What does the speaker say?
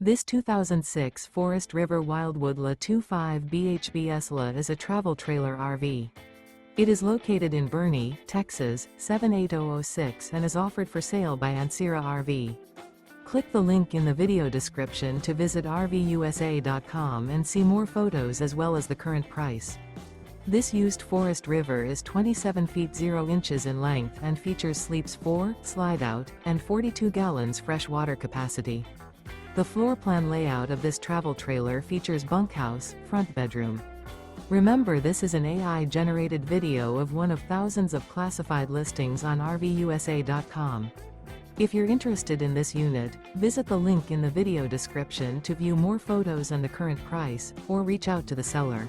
This 2006 Forest River Wildwood La 25 BHBS La is a travel trailer RV. It is located in Boerne, Texas, 78006 and is offered for sale by Ancira RV. Click the link in the video description to visit RVUSA.com and see more photos as well as the current price. This used Forest River is 27 feet 0 inches in length and features sleeps 4, Slideout, and 42 gallons fresh water capacity. The floor plan layout of this travel trailer features bunkhouse, front bedroom. Remember, this is an AI-generated video of one of thousands of classified listings on RVUSA.com. If you're interested in this unit, visit the link in the video description to view more photos and the current price, or reach out to the seller.